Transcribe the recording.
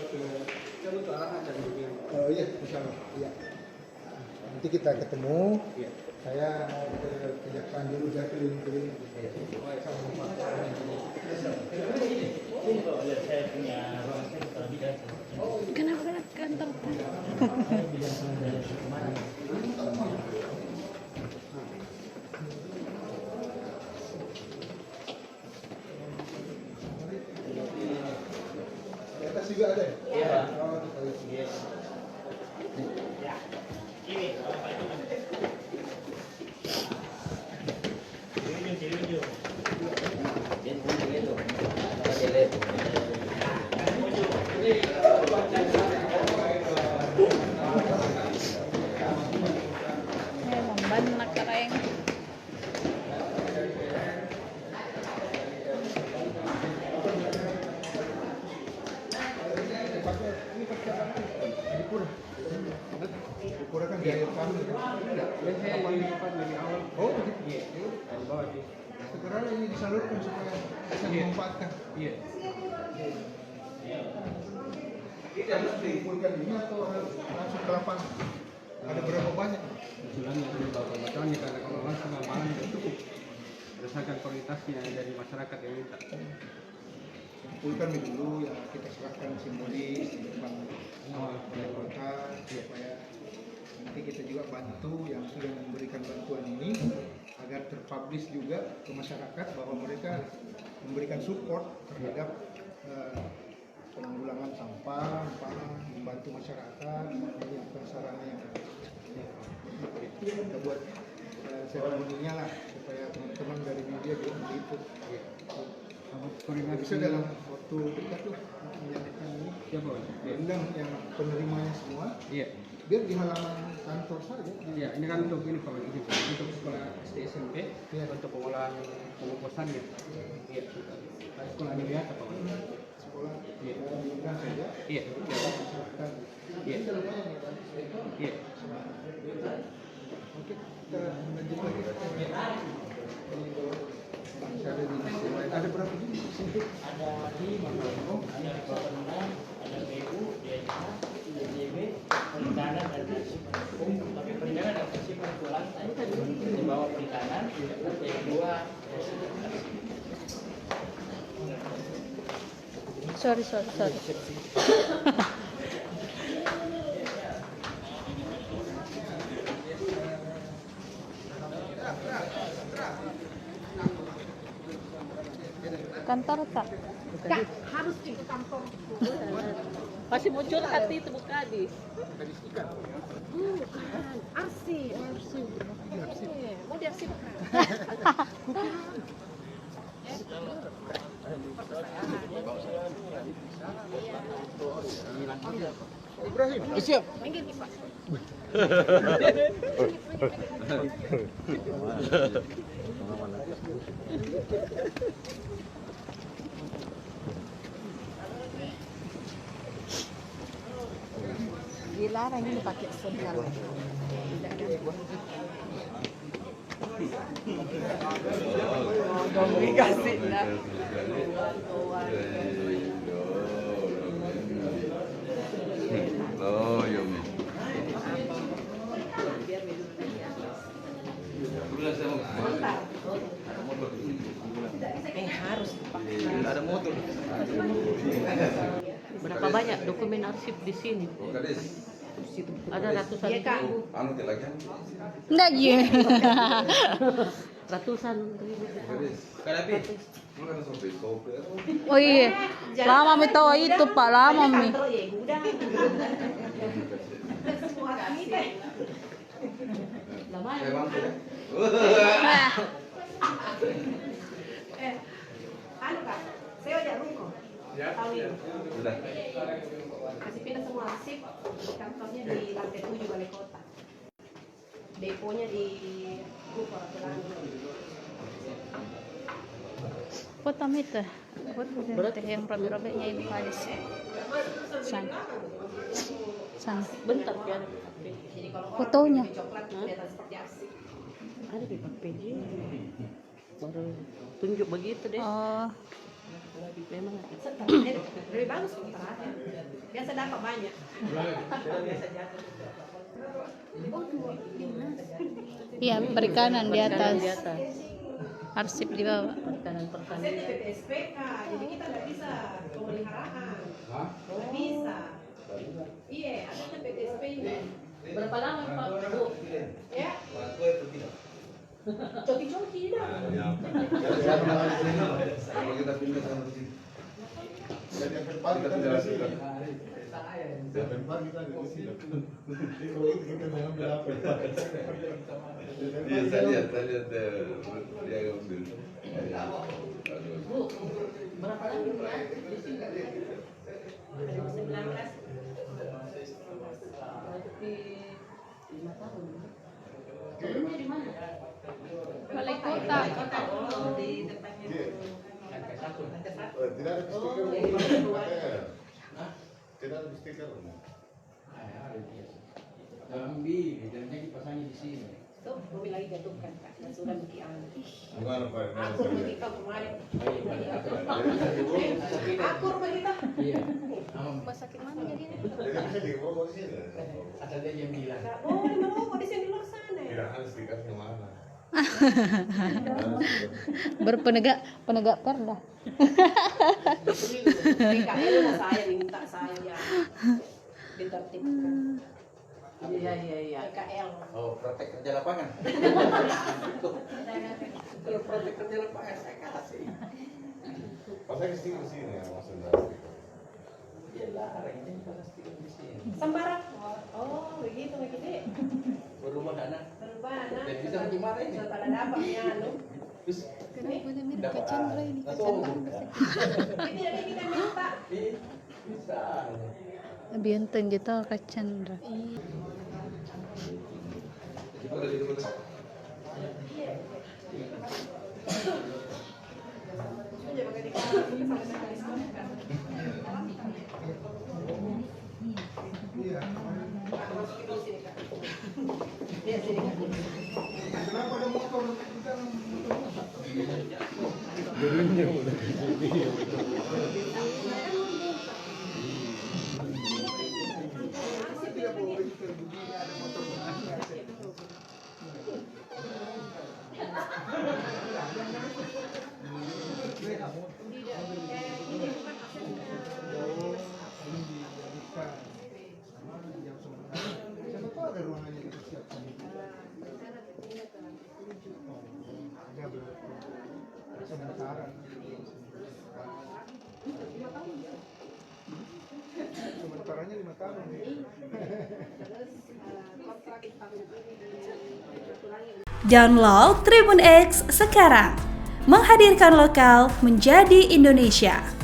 Oh iya, misalnya. Iya. Nanti kita ketemu. Iya. Saya ke kejaksaan dulu, saya keliling-keliling. Kenapa kantor? Di atas juga ada ya? Iya. Oh, kita lihat. Iya. Ya. Ini Lamban nakareng. Dipura kan biaya kami. Oh, begitu. Segera ini disalurkan supaya bisa dimanfaatkan. Iya. Kita harus dikumpulkan ini atau langsung ke lapangan? Ada berapa banyak? Usulannya ada beberapa macamnya karena kalau langsung amalan tidak cukup berdasarkan prioritasnya dari masyarakat yang minta. Kumpulkan dulu yang kita serahkan simbolis di depan balai kota supaya nanti kita juga bantu yang sudah memberikan bantuan ini agar terpublish juga ke masyarakat bahwa mereka memberikan support terhadap penanggulangan sampah, membantu masyarakat, menyiapkan sarana yang ada. Kita buat seremoninya lah supaya teman-teman dari media juga meliput. Bisa dalam waktu dekat lah menyatakan ini. Siapa? Undang yang penerimanya semua. Iya. Biar di halaman kantor saja. Iya, ini kan untuk ini Pak, untuk sekolah SD SMP, Iya. untuk pengolahan pengukusannya. Iya. Sekolah biasa Pak. Sekolah Iya. diundang saja. Iya. Silahkan. Iya. Ini lumayan ya, Pak. Iya. Oke, kita lanjut lagi. Ada di sini. Ada berapa jenis? ada di Mangrove, ada di Bapenas, ada BU, DSA, DJB, perikanan dan arsip. Tapi perikanan dan arsip itu lantai di bawah perikanan, lantai kedua Sorry. Kantor tak? Enggak, harus itu kantor. Masih muncul hati itu bukan di. Bukan, arsip. Mau diarsipkan. Ibrahim, siap. Minggir nih, Pak. Dilarang ini pakai sendal. Dong dikasih dah. Oh, iya. Harus. Ada motor. Berapa banyak dokumen arsip di sini? Ada ratusan ribu. Anu lagi. Enggak ye. Ratusan ribu. Kadapi. Mulai sampai kopi. Oh iya. Lama mi tahu itu Pak, lama mi. Lama Saya bantu ya. Anu Kak, saya ajak Rungko. Tahun ini. Sudah. Kasih pindah semua arsip, kantornya di lantai 7 Balai Kota. Deponya di Bukor atau Langgur. Foto itu. Foto yang robek-robeknya Ibu Halis. Sang. bentar ya. Jadi kalau orang Fotonya. pakai coklat kelihatan seperti arsip. Ada di PJ. Baru tunjuk begitu deh. Oh, Memang Setelah Lebih bagus terakhir. Biasa dapat banyak. Iya, perikanan di atas. Di atas. Arsip di bawah. Perikanan Saya pertanian. di PPSPK, jadi kita nggak bisa pemeliharaan. Nggak bisa. Iya, ada PPSP ini. Berapa lama Pak Bu? Ya, Orang tua itu tidak. coki-coki dah. Kalau kita pindah sama ke sini. Dan yang Kita pindah lagi kan. Iya, saya lihat dia ngambil. Bu, berapa lama Bu di sini? 2019. Berarti 5 tahun. Sebelumnya di mana? Balai kota. Oh, di depannya. Lantai satu. Lantai satu. Tidak ada Oh, stiker. di luar. Tidak ada stiker. Jambi, jamnya dipasangnya di sini. Tuh, mobil lagi jatuhkan Kak. Dan sudah bikin Gimana Pak? akur bagi kau kemarin. Jadi Akur bagi kita. Iya. Rumah sakit mana jadinya? bisa dibawa ke sini. Asal dia yang bilang. Nggak boleh merokok di sini di luar sana ya. Tidak ada stikernya mana? Berpenegak perda. PKL udah saya minta saya ya ditertibkan. Iya. PKL. Oh, praktek kerja lapangan. Kalau proyek kerja lapangan saya kasih. Pasang stiker di sini ya maksudnya. Dia larang ini pasti di sini. Sembarang. Oh, begitu begitu. Berubah anak. Berbana. Dan bisa gimana ini? Pada dapat ya anu. Terus Kenapa mirip dapat Kak Chandra ini? Kak Tahu. Chandra. Ini ada kita minta. Bisa. Lebih enteng gitu Kak Chandra. Kita ada di mana? Sudah pakai di kamar kita sampai sekali sekali. Iya. Masukin dulu sini Kak. Lihat sini Kak. Kenapa ada motor kita? Tidak boleh register begini ada motor begini. Siapa tahu ada ruangannya kita siapkan. Ada berarti. Sementara. Sementaranya 5 tahun. Download Tribun X sekarang, menghadirkan lokal menjadi Indonesia.